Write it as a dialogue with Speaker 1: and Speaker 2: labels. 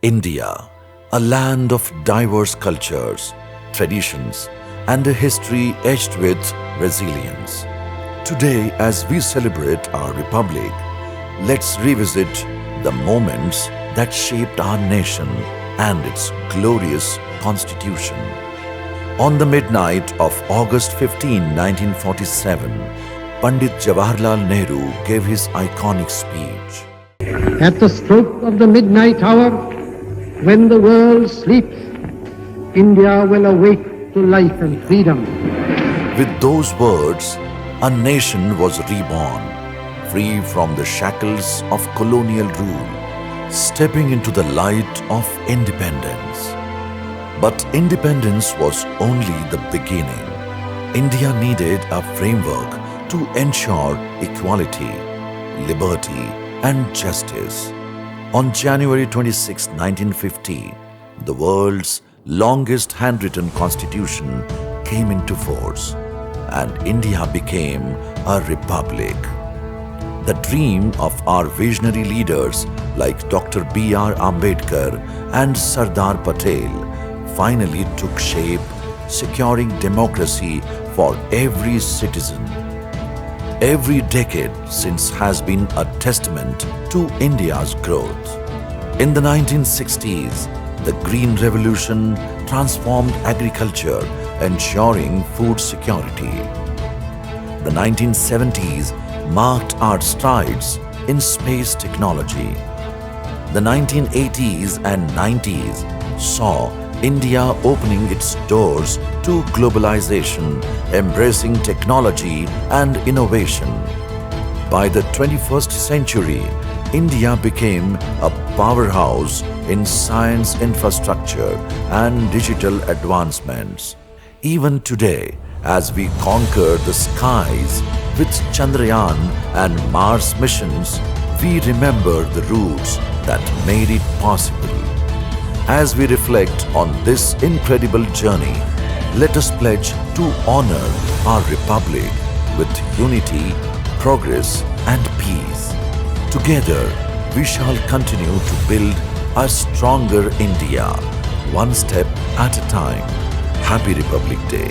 Speaker 1: India, a land of diverse cultures, traditions, and a history edged with resilience. Today, as we celebrate our republic, let's revisit the moments that shaped our nation and its glorious constitution. On the midnight of August 15, 1947, Pandit Jawaharlal Nehru gave his iconic speech.
Speaker 2: At the stroke of the midnight hour, when the world sleeps, India will awake to life and freedom.
Speaker 1: With those words, a nation was reborn, free from the shackles of colonial rule, stepping into the light of independence. But independence was only the beginning. India needed a framework to ensure equality, liberty, and justice. On January 26, 1950, the world's longest handwritten constitution came into force, and India became a republic. The dream of our visionary leaders like Dr. B.R. Ambedkar and Sardar Patel finally took shape, securing democracy for every citizen. Every decade since has been a testament to India's growth. In the 1960s, the Green Revolution transformed agriculture, ensuring food security. The 1970s marked our strides in space technology. The 1980s and 90s saw India opening its doors to globalization, embracing technology and innovation. By the 21st century, India became a powerhouse in science infrastructure and digital advancements. Even today, as we conquer the skies with Chandrayaan and Mars missions, we remember the roots that made it possible. As we reflect on this incredible journey, let us pledge to honor our republic with unity, progress, and peace. Together, we shall continue to build a stronger India, one step at a time. Happy Republic Day.